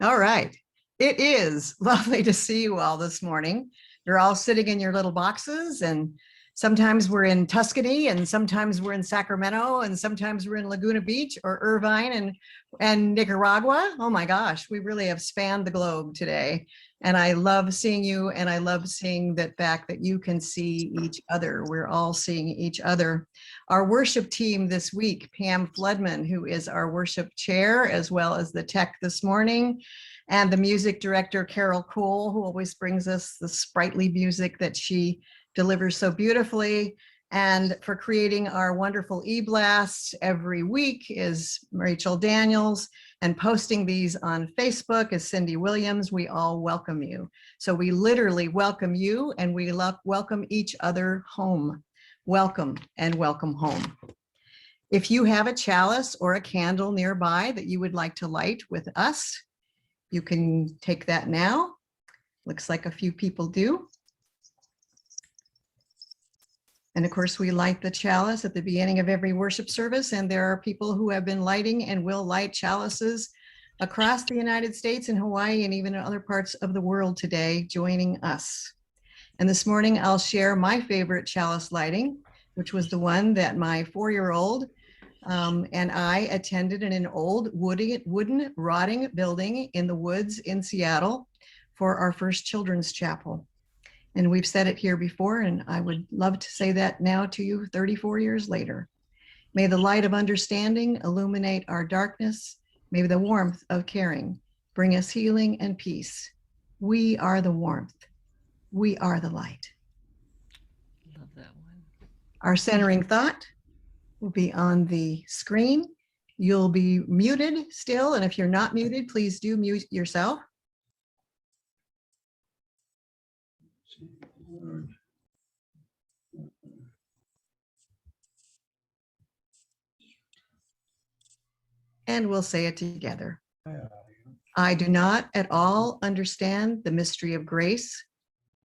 All right. It is lovely to see you all this morning. You're all sitting in your little boxes, and sometimes we're in Tuscany, and sometimes we're in Sacramento, and sometimes we're in Laguna Beach or Irvine and Nicaragua. Oh my gosh, we really have spanned the globe today. And I love seeing you, and I love seeing that fact that you can see each other. We're all seeing each other. Our worship team this week, Pam Floodman, who is our worship chair, as well as the tech this morning, and the music director, Carol Cool, who always brings us the sprightly music that she delivers so beautifully. And for creating our wonderful e-blasts every week is Rachel Daniels, and posting these on Facebook is Cindy Williams. We all welcome you. So we literally welcome you, and we welcome each other home. Welcome and welcome home. If you have a chalice or a candle nearby that you would like to light with us, you can take that now. Looks like a few people do. And of course, we light the chalice at the beginning of every worship service, and there are people who have been lighting and will light chalices across the United States and Hawaii and even in other parts of the world today joining us. And this morning, I'll share my favorite chalice lighting, which was the one that my 4-year-old and I attended in an old wooden rotting building in the woods in Seattle for our first children's chapel. And we've said it here before, and I would love to say that now to you 34 years later. May the light of understanding illuminate our darkness. May the warmth of caring bring us healing and peace. We are the warmth. We are the light. Love that one. Our centering thought will be on the screen. You'll be muted still, and if you're not muted, please do mute yourself. And we'll say it together. I do not at all understand the mystery of grace,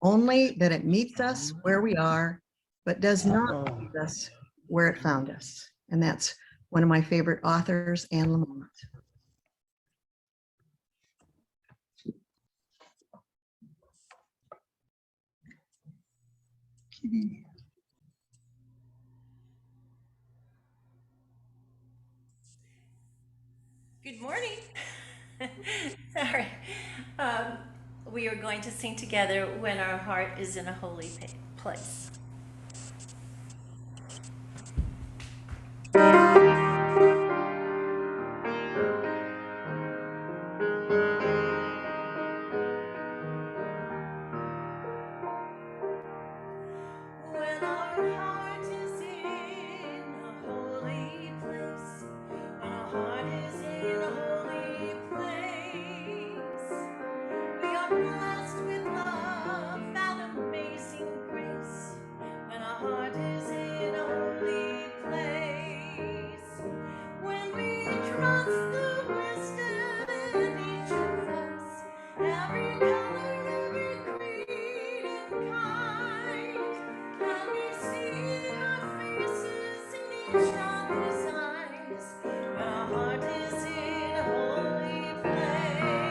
only that it meets us where we are, but does not meet us where it found us. And that's one of my favorite authors, Anne Lamott. Good morning. Sorry. We are going to sing together When Our Heart is in a Holy Place. When our heart is in a holy place, when our heart is in a holy place, we are blessed with love and amazing grace. When our heart is in a holy place, when we trust the wisdom in each of us, every color, every creed and kind, and we see our faces in each other's eyes. When our heart is in a holy place,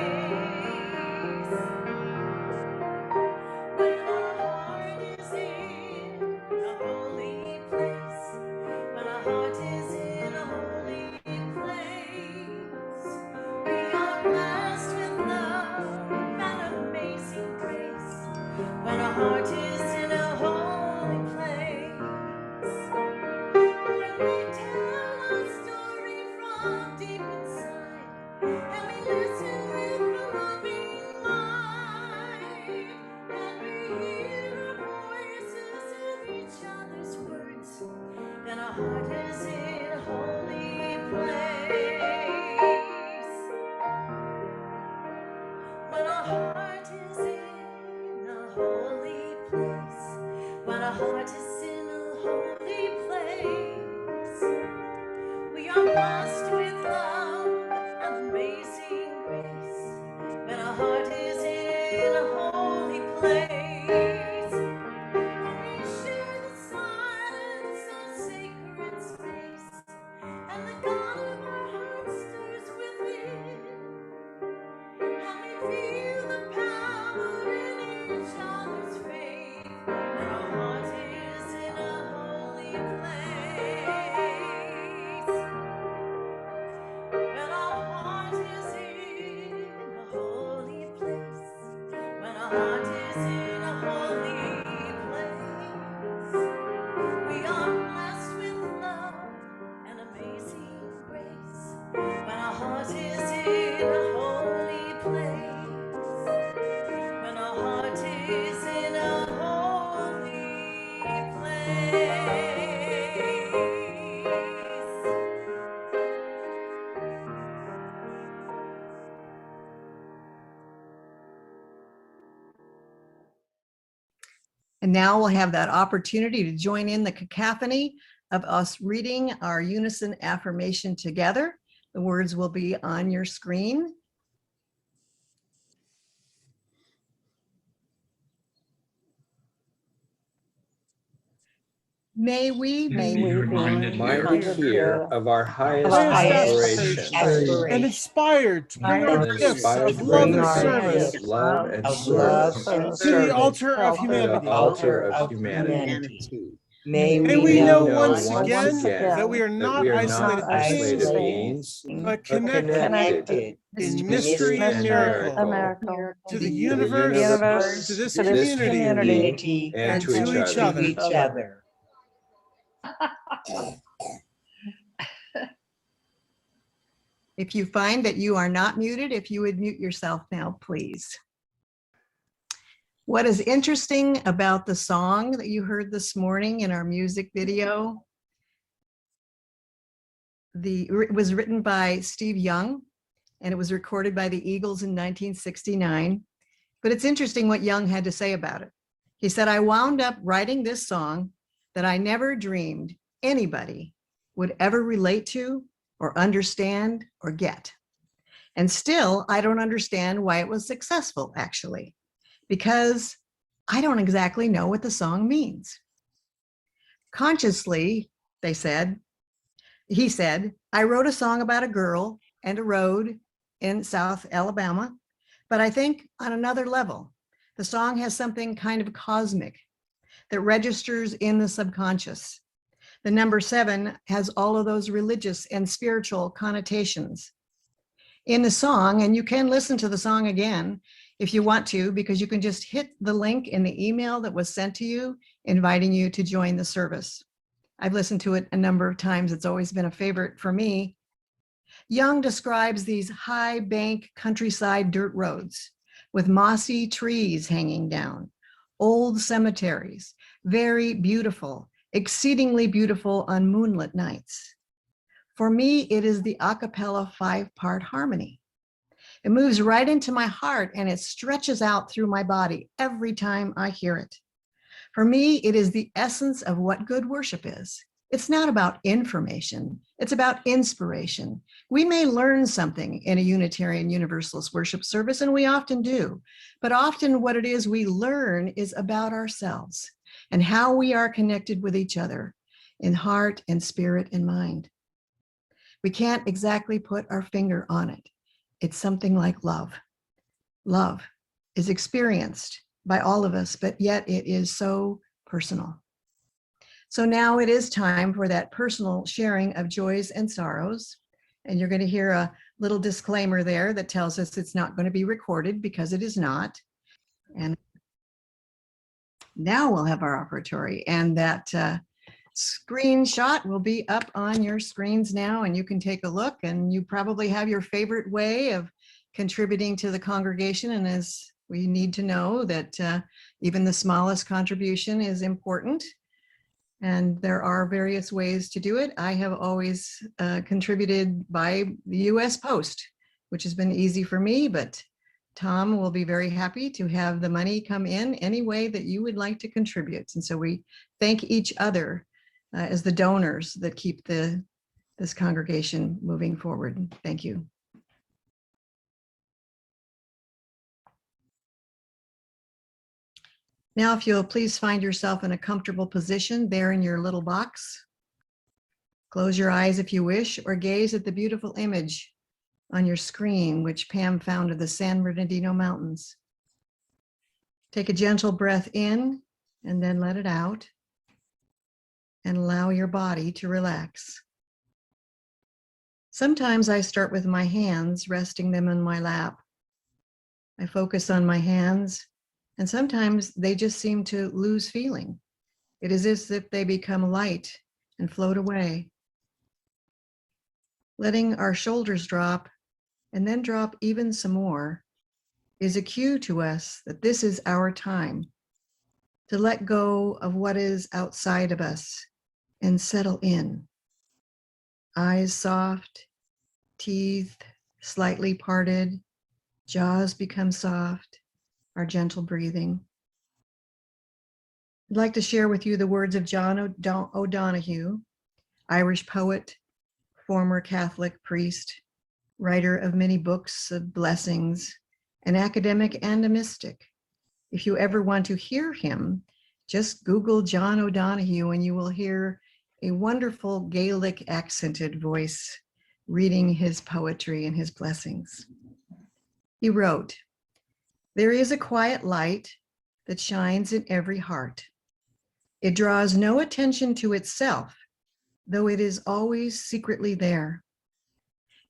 when our heart is in a holy place, when our heart is in a holy place, we are blessed with love and amazing grace. When our heart is in a holy place, when we tell our story from deep inside, and we listen with a loving mind, and we hear our voices in each other's words, then our heart is in a holy place. When our heart is in a holy place, when our heart is in a holy place, we are blessed with love and amazing grace. When our heart is in a holy place, we share the silence of sacred space, and the God of our hearts stirs within. And now we'll have that opportunity to join in the cacophony of us reading our unison affirmation together. The words will be on your screen. May we be reminded here of our highest highest aspiration and inspired to bring our and gifts inspired of to love bring and our service gifts, love and of love service and to the service altar of to the humanity. altar of humanity. May May we we know know once again that we are not isolated isolated beings, beings, but but connected in mystery and miracle to the universe, to this community, and to each other. If you find that you are not muted, if you would mute yourself now, please. What is interesting about the song that you heard this morning in our music video, it was written by Steve Young, and it was recorded by the Eagles in 1969. But it's interesting what Young had to say about it. He said, I wound up writing this song that I never dreamed anybody would ever relate to or understand or get. And still, I don't understand why it was successful, actually, because I don't exactly know what the song means. Consciously, he said, I wrote a song about a girl and a road in South Alabama, but I think on another level. The song has something kind of cosmic that registers in the subconscious. The number 7 has all of those religious and spiritual connotations in the song, and you can listen to the song again if you want to, because you can just hit the link in the email that was sent to you, inviting you to join the service. I've listened to it a number of times. It's always been a favorite for me. Young describes these high bank countryside dirt roads with mossy trees hanging down, old cemeteries, very beautiful, exceedingly beautiful on moonlit nights. For me, it is the a cappella 5-part harmony. It moves right into my heart and it stretches out through my body every time I hear it. For me, it is the essence of what good worship is. It's not about information, it's about inspiration. We may learn something in a Unitarian Universalist worship service, and we often do, but often what it is we learn is about ourselves and how we are connected with each other in heart and spirit and mind. We can't exactly put our finger on it. It's something like love. Love is experienced by all of us, but yet it is so personal. So now it is time for that personal sharing of joys and sorrows. And you're going to hear a little disclaimer there that tells us it's not going to be recorded, because it is not. And now we'll have our offertory, and that screenshot will be up on your screens now, and you can take a look, and you probably have your favorite way of contributing to the congregation. And as we need to know that even the smallest contribution is important. And there are various ways to do it. I have always contributed by the US Post, which has been easy for me, but Tom will be very happy to have the money come in any way that you would like to contribute. And so we thank each other as the donors that keep this congregation moving forward. Thank you. Now, if you'll please find yourself in a comfortable position there in your little box. Close your eyes if you wish, or gaze at the beautiful image on your screen, which Pam found of the San Bernardino Mountains. Take a gentle breath in and then let it out, and allow your body to relax. Sometimes I start with my hands, resting them in my lap. I focus on my hands, and sometimes they just seem to lose feeling. It is as if they become light and float away. Letting our shoulders drop and then drop even some more is a cue to us that this is our time to let go of what is outside of us and settle in. Eyes soft, teeth slightly parted, jaws become soft, our gentle breathing. I'd like to share with you the words of John O'Donohue, Irish poet, former Catholic priest, writer of many books of blessings, an academic and a mystic. If you ever want to hear him, just Google John O'Donohue and you will hear a wonderful Gaelic accented voice reading his poetry and his blessings. He wrote, "There is a quiet light that shines in every heart. It draws no attention to itself, though it is always secretly there.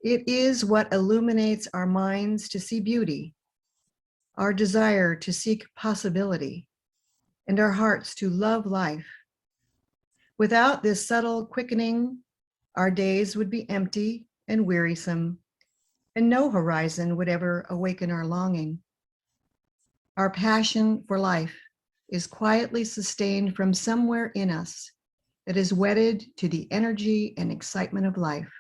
It is what illuminates our minds to see beauty, our desire to seek possibility, and our hearts to love life. Without this subtle quickening, our days would be empty and wearisome, and no horizon would ever awaken our longing. Our passion for life is quietly sustained from somewhere in us that is wedded to the energy and excitement of life.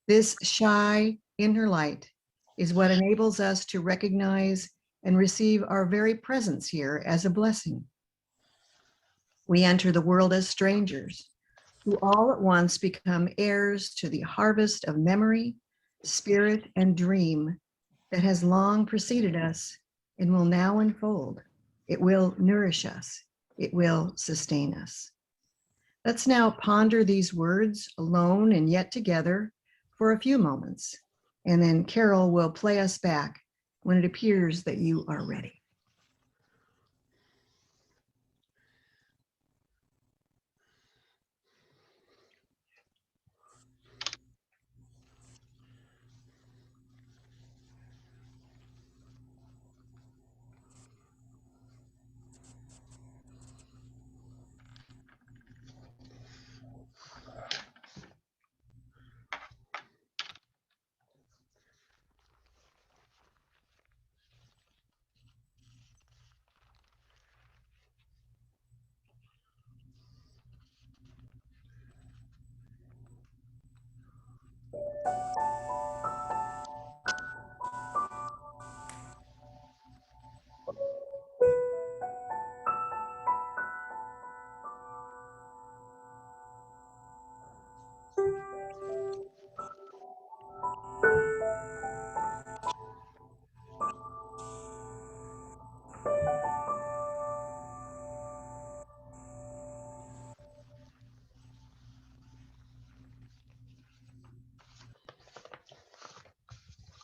This shy inner light is what enables us to recognize and receive our very presence here as a blessing. We enter the world as strangers who all at once become heirs to the harvest of memory, spirit, and dream that has long preceded us and will now unfold. It will nourish us. It will sustain us." Let's now ponder these words alone and yet together for a few moments, and then Carol will play us back when it appears that you are ready.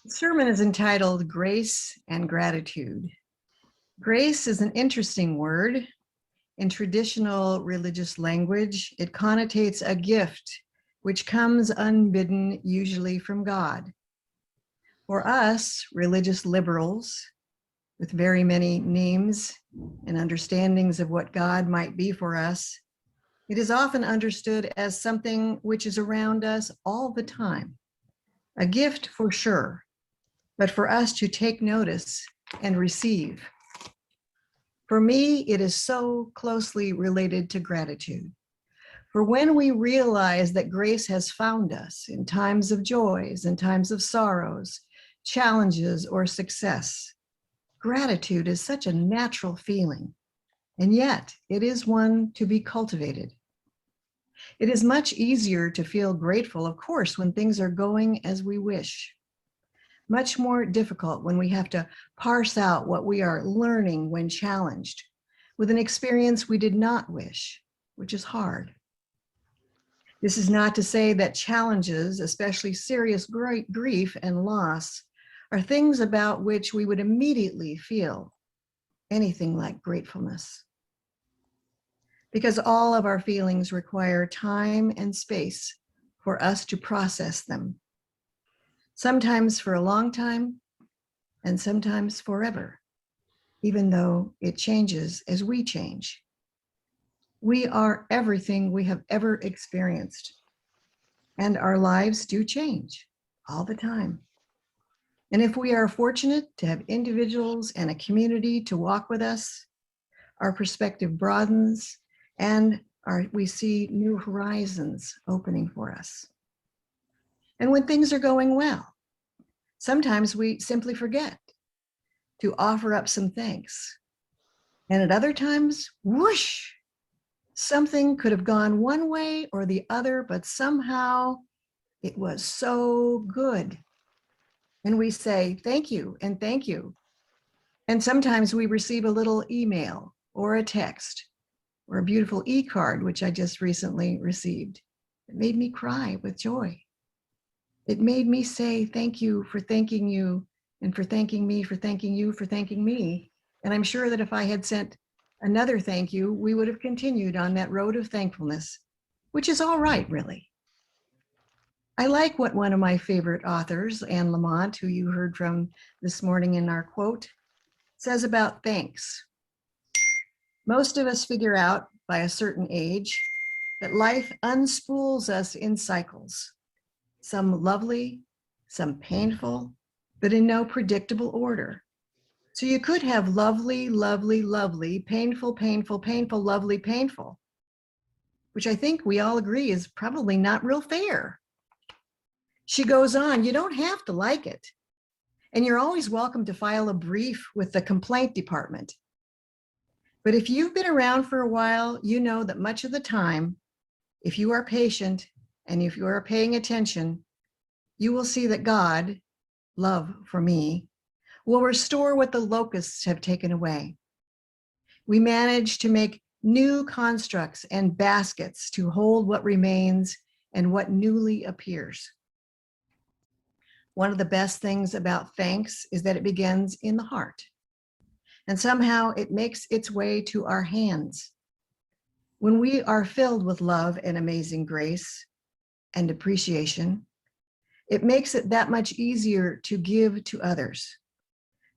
The sermon is entitled Grace and Gratitude. Grace is an interesting word. In traditional religious language, it connotates a gift which comes unbidden, usually from God. For us, religious liberals, with very many names and understandings of what God might be for us, it is often understood as something which is around us all the time. A gift for sure, but for us to take notice and receive. For me, it is so closely related to gratitude. For when we realize that grace has found us in times of joys and times of sorrows, challenges or success, gratitude is such a natural feeling, and yet it is one to be cultivated. It is much easier to feel grateful, of course, when things are going as we wish. Much more difficult when we have to parse out what we are learning when challenged with an experience we did not wish, which is hard. This is not to say that challenges, especially serious grief and loss, are things about which we would immediately feel anything like gratefulness. Because all of our feelings require time and space for us to process them. Sometimes for a long time, and sometimes forever, even though it changes as we change. We are everything we have ever experienced, and our lives do change all the time. And if we are fortunate to have individuals and a community to walk with us, our perspective broadens and we see new horizons opening for us. And when things are going well, sometimes we simply forget to offer up some thanks. And at other times, whoosh, something could have gone one way or the other, but somehow it was so good. And we say, thank you and thank you. And sometimes we receive a little email or a text or a beautiful e-card, which I just recently received. It made me cry with joy. It made me say, thank you for thanking you and for thanking me, for thanking you, for thanking me. And I'm sure that if I had sent another thank you, we would have continued on that road of thankfulness, which is all right, really. I like what one of my favorite authors, Anne Lamott, who you heard from this morning in our quote, says about thanks. Most of us figure out by a certain age that life unspools us in cycles, some lovely, some painful, but in no predictable order. So you could have lovely, lovely, lovely, painful, painful, painful, lovely, painful, which I think we all agree is probably not real fair. She goes on, you don't have to like it. And you're always welcome to file a brief with the complaint department. But if you've been around for a while, you know that much of the time, if you are patient and if you are paying attention, you will see that God, love for me, will restore what the locusts have taken away. We manage to make new constructs and baskets to hold what remains and what newly appears. One of the best things about thanks is that it begins in the heart. And somehow it makes its way to our hands. When we are filled with love and amazing grace and appreciation, it makes it that much easier to give to others,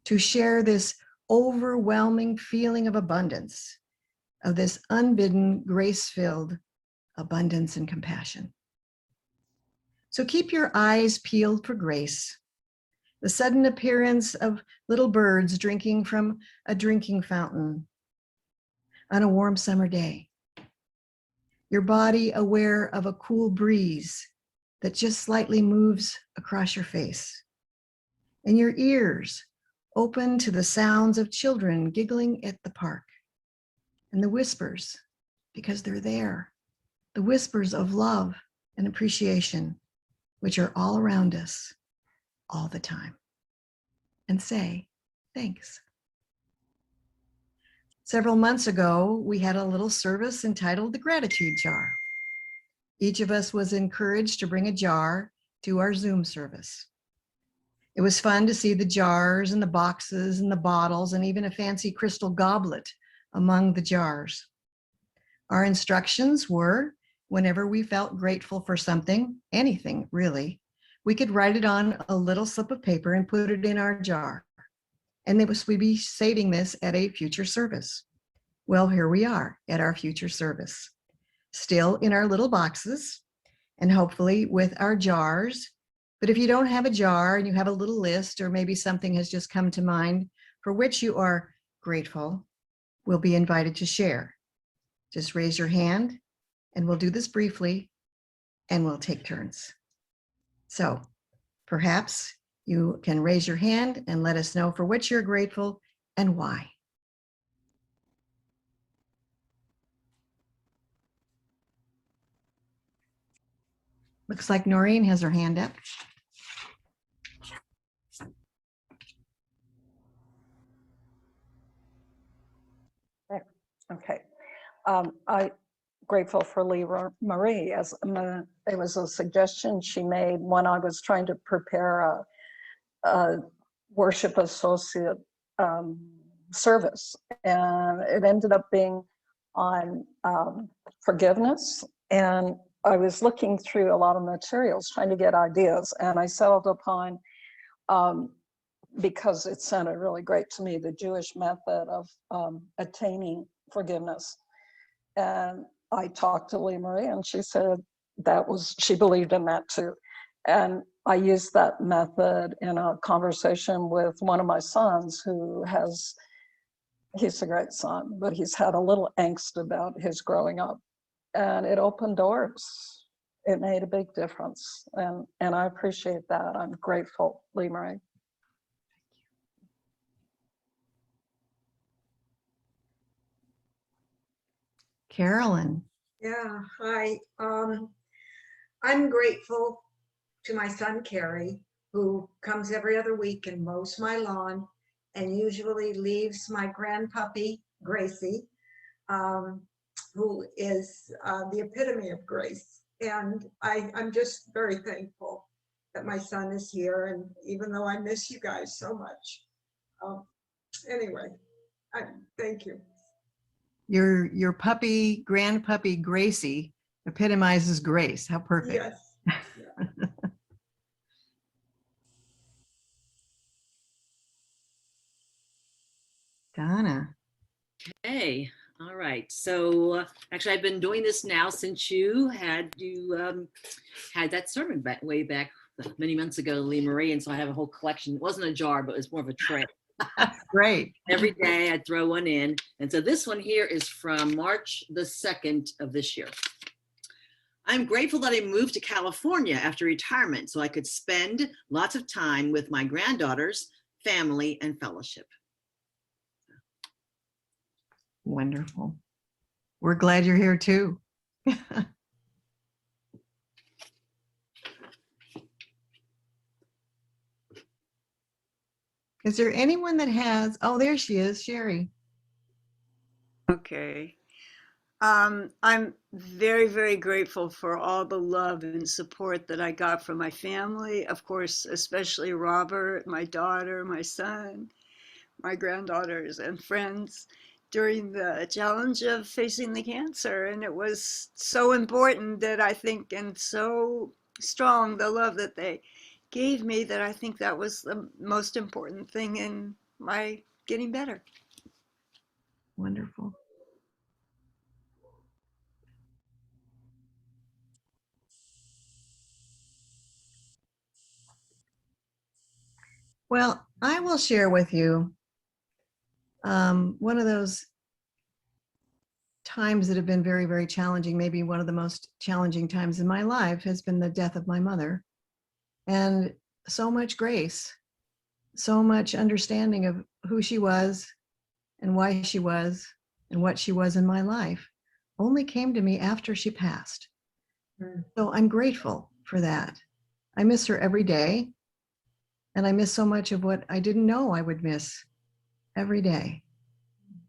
to share this overwhelming feeling of abundance, of this unbidden, grace-filled abundance and compassion. So keep your eyes peeled for grace, the sudden appearance of little birds drinking from a drinking fountain on a warm summer day, your body aware of a cool breeze that just slightly moves across your face, and your ears open to the sounds of children giggling at the park, and the whispers, because they're there, the whispers of love and appreciation, which are all around us all the time. And say, thanks. Several months ago, we had a little service entitled the Gratitude Jar. Each of us was encouraged to bring a jar to our Zoom service. It was fun to see the jars and the boxes and the bottles and even a fancy crystal goblet among the jars. Our instructions were, whenever we felt grateful for something, anything really, we could write it on a little slip of paper and put it in our jar. And we'd be saving this at a future service. Well, here we are at our future service, still in our little boxes and hopefully with our jars. But if you don't have a jar and you have a little list, or maybe something has just come to mind for which you are grateful, we'll be invited to share. Just raise your hand and we'll do this briefly and we'll take turns. So perhaps you can raise your hand and let us know for which you're grateful and why. Looks like Noreen has her hand up. Okay. I'm grateful for Lee Marie, as it was a suggestion she made when I was trying to prepare a worship associate service, and it ended up being on forgiveness. And I was looking through a lot of materials trying to get ideas, and I settled upon, because it sounded really great to me, the Jewish method of attaining forgiveness. And I talked to Lee Marie and she said she believed in that too. And I used that method in a conversation with one of my sons he's a great son, but he's had a little angst about his growing up, and it opened doors. It made a big difference. And I appreciate that. I'm grateful, Lee Marie. Carolyn. Yeah, hi. I'm grateful to my son Carrie, who comes every other week and mows my lawn and usually leaves my grandpuppy Gracie, who is the epitome of grace. And I'm just very thankful that my son is here. And even though I miss you guys so much, anyway, thank you. Your puppy, grandpuppy Gracie epitomizes grace. How perfect. Yes. Donna. Hey, all right. So actually, I've been doing this now since you had that sermon way back many months ago, Lee Marie, and so I have a whole collection. It wasn't a jar, but it was more of a tray. Great. Every day I'd throw one in, and so this one here is from March the 2nd of this year. I'm grateful that I moved to California after retirement so I could spend lots of time with my granddaughters, family, and fellowship. Wonderful. We're glad you're here too. Is there anyone that has, oh, there she is, Sherry. Okay. I'm very, very grateful for all the love and support that I got from my family. Of course, especially Robert, my daughter, my son, my granddaughters, and friends during the challenge of facing the cancer. And it was so important that I think, and so strong, the love that they gave me, that I think that was the most important thing in my getting better. Wonderful. Well, I will share with you one of those times that have been very, very challenging. Maybe one of the most challenging times in my life has been the death of my mother. And so much grace, so much understanding of who she was and why she was and what she was in my life only came to me after she passed. So I'm grateful for that. I miss her every day. And I miss so much of what I didn't know I would miss every day.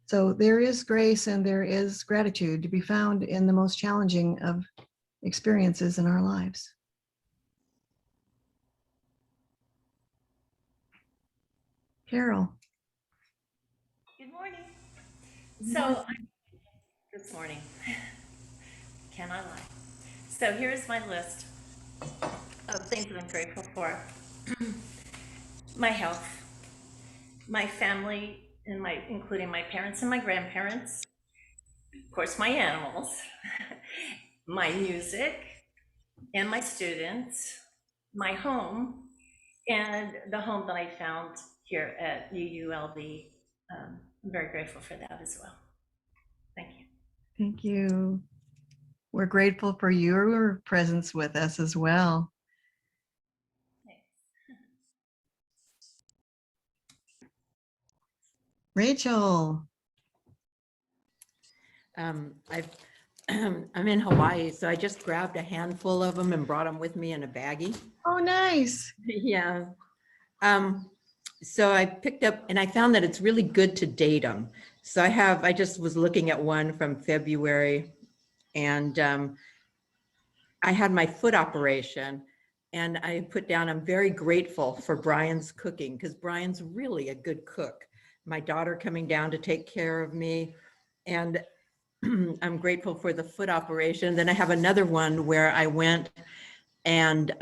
So there is grace and there is gratitude to be found in the most challenging of experiences in our lives. Carol. Good morning. So, this morning, can I lie? So here's my list of things that I'm grateful for. My health, my family, and including my parents and my grandparents, of course, my animals, my music, and my students, my home, and the home that I found here at UULV. I'm very grateful for that as well. Thank you. Thank you. We're grateful for your presence with us as well. Thanks. Rachel. I'm in Hawaii, so I just grabbed a handful of them and brought them with me in a baggie. Oh, nice. Yeah. So I picked up, and I found that it's really good to date them. So I just was looking at one from February, and I had my foot operation, and I put down, I'm very grateful for Brian's cooking, because Brian's really a good cook. My daughter coming down to take care of me, and I'm grateful for the foot operation. Then I have another one where I went and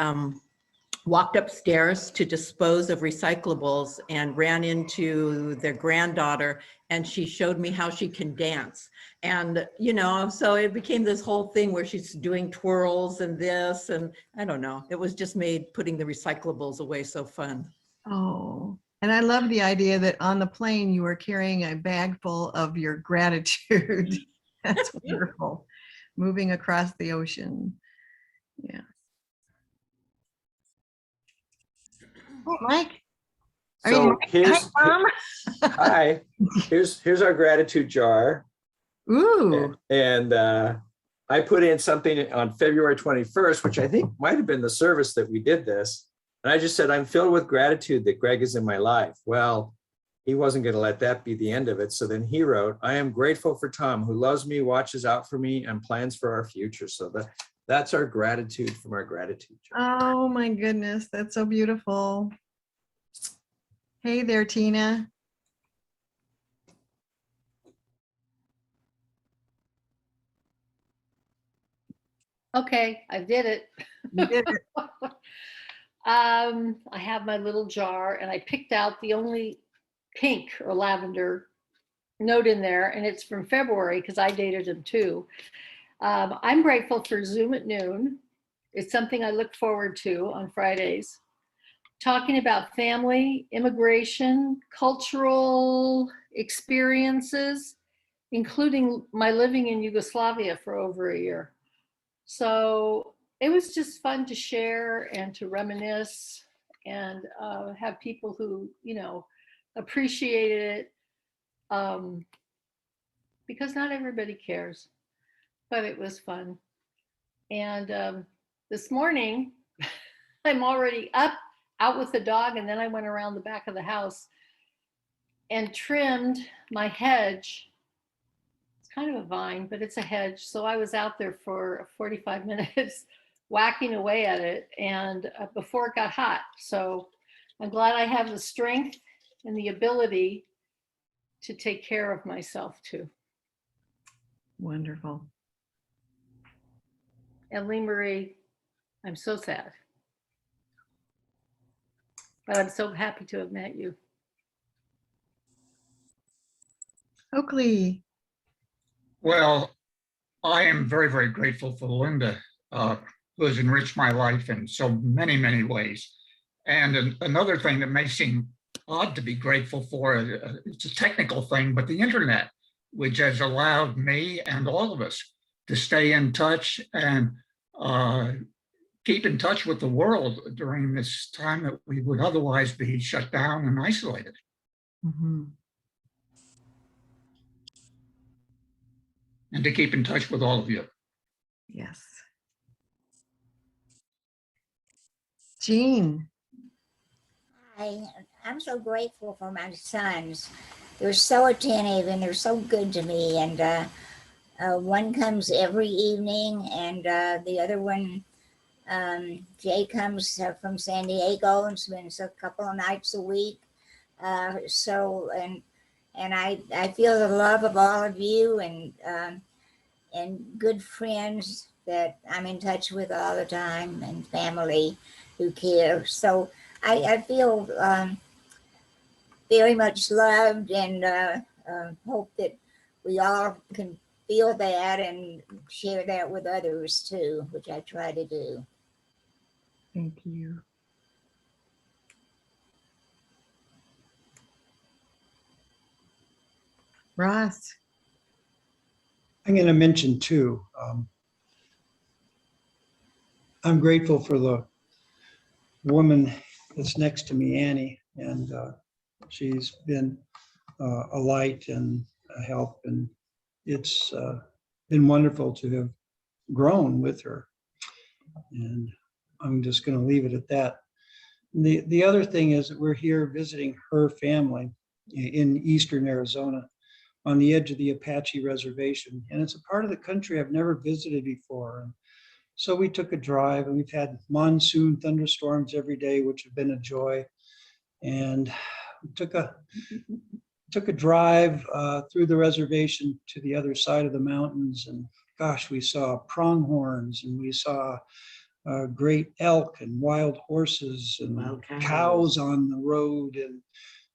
walked upstairs to dispose of recyclables and ran into their granddaughter, and she showed me how she can dance. And, you know, so it became this whole thing where she's doing twirls and this, and I don't know, it was just made putting the recyclables away so fun. Oh, and I love the idea that on the plane you were carrying a bag full of your gratitude. That's wonderful. Moving across the ocean. Yeah. Oh, Mike. So here's, Mom? hi, here's our gratitude jar. Ooh, And I put in something on February 21st, which I think might have been the service that we did this. And I just said, I'm filled with gratitude that Greg is in my life. Well, he wasn't going to let that be the end of it. So then he wrote, I am grateful for Tom, who loves me, watches out for me, and plans for our future. So that's our gratitude from our gratitude jar. oh my goodness, that's so beautiful. Hey there, Tina. Okay, I did it. You did it. I have my little jar and I picked out the only pink or lavender note in there, and it's from February because I dated him too. I'm grateful for Zoom at noon. It's something I look forward to on Fridays. Talking about family, immigration, cultural experiences, including my living in Yugoslavia for over a year. So it was just fun to share and to reminisce and have people who, appreciated it, because not everybody cares, but it was fun. And this morning, I'm already up, out with the dog, and then I went around the back of the house and trimmed my hedge. It's kind of a vine, but it's a hedge. So I was out there for 45 minutes whacking away at it, and before it got hot. So I'm glad I have the strength and the ability to take care of myself too. Wonderful. And Lee Marie, I'm so sad, but I'm so happy to have met you. Oakley. Well, I am very, very grateful for Linda, who has enriched my life in so many, many ways. And another thing that may seem odd to be grateful for, it's a technical thing, but the internet, which has allowed me and all of us to stay in touch and keep in touch with the world during this time that we would otherwise be shut down and isolated. Mm-hmm. And to keep in touch with all of you. Yes. Jean. I'm so grateful for my sons. They're so attentive and they're so good to me. And one comes every evening, and the other one, Jay, comes from San Diego and spends a couple of nights a week. And I feel the love of all of you and good friends that I'm in touch with all the time, and family who care. So I feel very much loved, and hope that we all can feel that and share that with others too, which I try to do. Thank you. Ross. I'm going to mention two. I'm grateful for the woman that's next to me, Annie, and she's been a light and a help, and it's been wonderful to have grown with her. And I'm just going to leave it at that. The other thing is that we're here visiting her family in eastern Arizona on the edge of the Apache reservation. And it's a part of the country I've never visited before. And so we took a drive, and we've had monsoon thunderstorms every day, which have been a joy. And we took a drive through the reservation to the other side of the mountains. And gosh, we saw pronghorns, and we saw great elk and wild horses and Wild cows on the road, and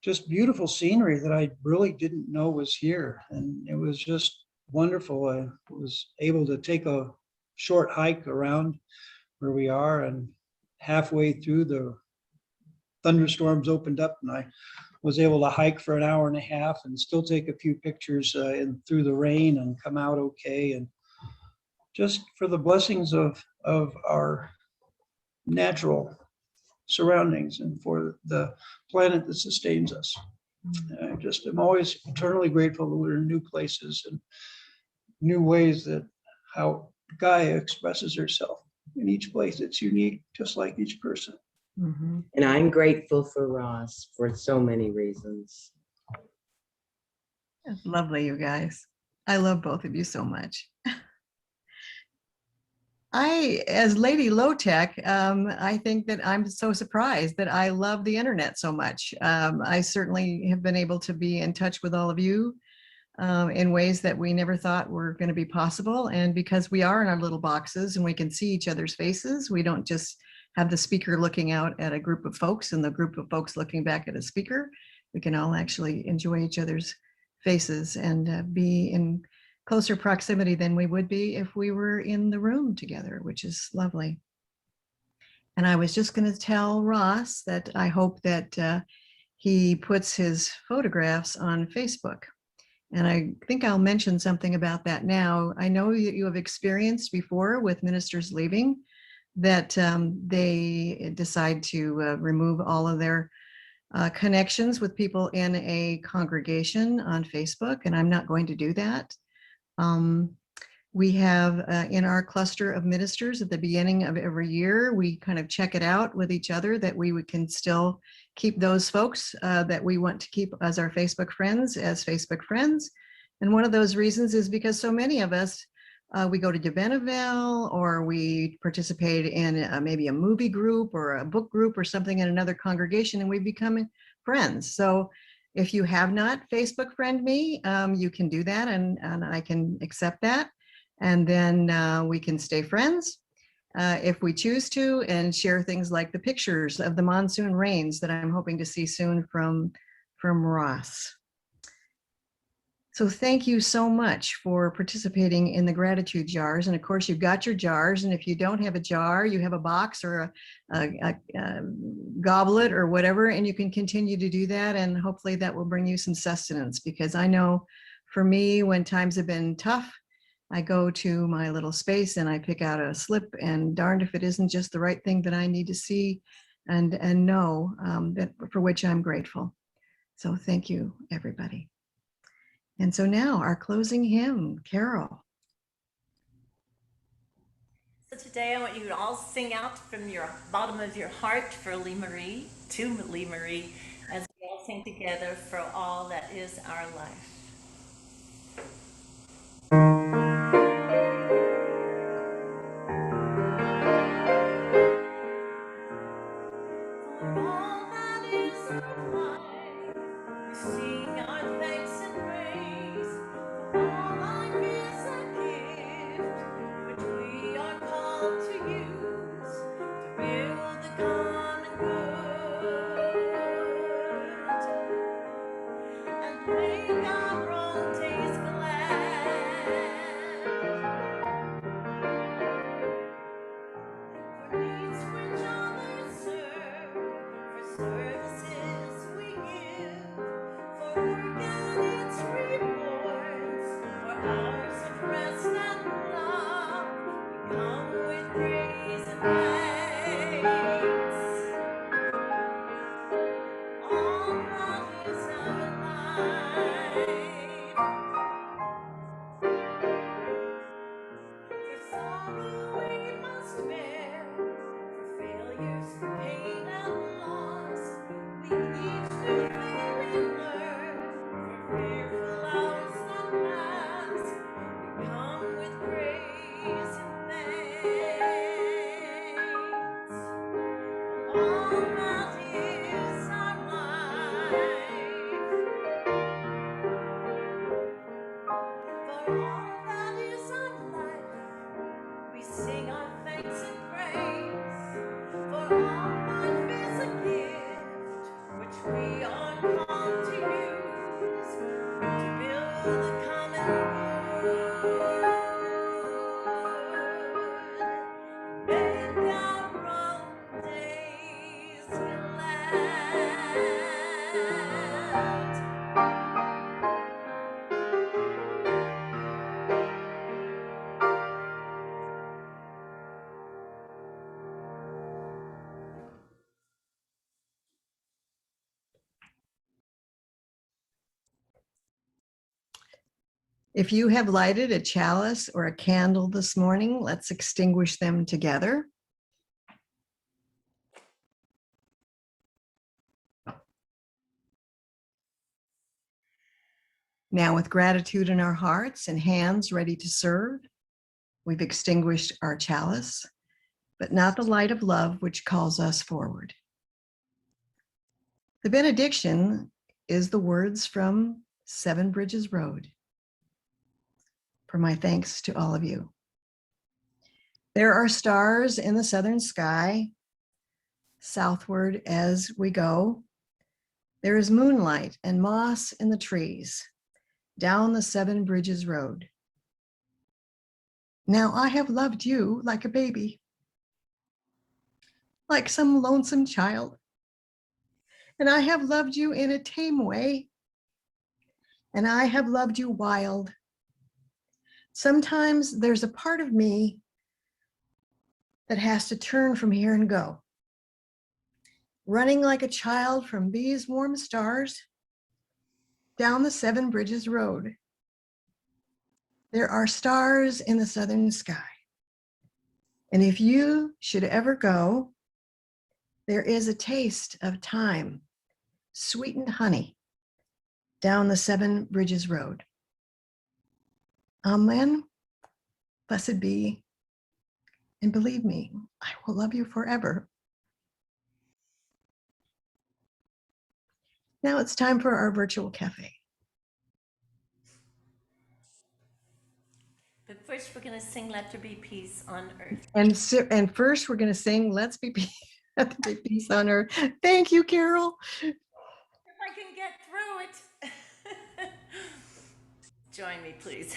just beautiful scenery that I really didn't know was here. And it was just wonderful. I was able to take a short hike around where we are, and halfway through the thunderstorms opened up, and I was able to hike for an hour and a half and still take a few pictures through the rain and come out okay. And just for the blessings of our natural surroundings and for the planet that sustains us. I'm always eternally grateful that we're in new places, and new ways that how Gaia expresses herself. In each place, it's unique, just like each person. Mhm. And I'm grateful for Ross for so many reasons. Lovely, you guys. I love both of you so much. As Lady Low Tech, I think that I'm so surprised that I love the internet so much. I certainly have been able to be in touch with all of you in ways that we never thought were going to be possible. And because we are in our little boxes and we can see each other's faces, we don't just have the speaker looking out at a group of folks and the group of folks looking back at a speaker. We can all actually enjoy each other's faces and be in closer proximity than we would be if we were in the room together, which is lovely. And I was just going to tell Ross that I hope that he puts his photographs on Facebook. And I think I'll mention something about that now. I know that you have experienced before with ministers leaving that they decide to remove all of their connections with people in a congregation on Facebook, and I'm not going to do that. We have in our cluster of ministers at the beginning of every year, we kind of check it out with each other that we can still keep those folks that we want to keep as our Facebook friends as Facebook friends. And one of those reasons is because so many of us, we go to Debeneville or we participate in maybe a movie group or a book group or something in another congregation, and we become friends. So if you have not Facebook friend me, you can do that, and I can accept that. And then we can stay friends if we choose to, and share things like the pictures of the monsoon rains that I'm hoping to see soon from Ross. So thank you so much for participating in the gratitude jars. And of course, you've got your jars. And if you don't have a jar, you have a box or a goblet or whatever, and you can continue to do that. And hopefully that will bring you some sustenance, because I know for me, when times have been tough, I go to my little space and I pick out a slip, and darned if it isn't just the right thing that I need to see and know that for which I'm grateful. So thank you, everybody. And so now our closing hymn, Carol. So today I want you to all sing out from your bottom of your heart for Lee Marie, to Lee Marie, as we all sing together for all that is our life. For all that is our life, we sing our thanks and praise. For all life is a gift, which we are called to use to build the common good and make our own days glad. For needs which others serve, for services we give, for work and its rewards, for hours of rest and love, we come with praise and thanks. All that is our life. For sorrow we must bear, for failures, for pain and loss, we each new thing we learn, for fearful hours that pass, we come with praise and thanks. All that is our life. For all that is our life, we sing our thanks and praise. For all life is a gift, which we are called to use to build a common good. Make our own days glad. If you have lighted a chalice or a candle this morning, let's extinguish them together. Now, with gratitude in our hearts and hands ready to serve, we've extinguished our chalice, but not the light of love which calls us forward. The benediction is the words from Seven Bridges Road. For my thanks to all of you. There are stars in the southern sky, southward as we go. There is moonlight and moss in the trees, down the Seven Bridges Road. Now I have loved you like a baby, like some lonesome child. And I have loved you in a tame way. And I have loved you wild. Sometimes there's a part of me that has to turn from here and go. Running like a child from these warm stars down the Seven Bridges Road. There are stars in the southern sky. And if you should ever go, there is a taste of time, sweetened honey, down the Seven Bridges Road. Amen. Blessed be. And believe me, I will love you forever. Now it's time for our virtual cafe. But first, we're going to sing Let There Be Peace on Earth. And first, we're going to sing Let's Be Let There Be Peace on Earth. Thank you, Carol. If I can get through it. Join me, please.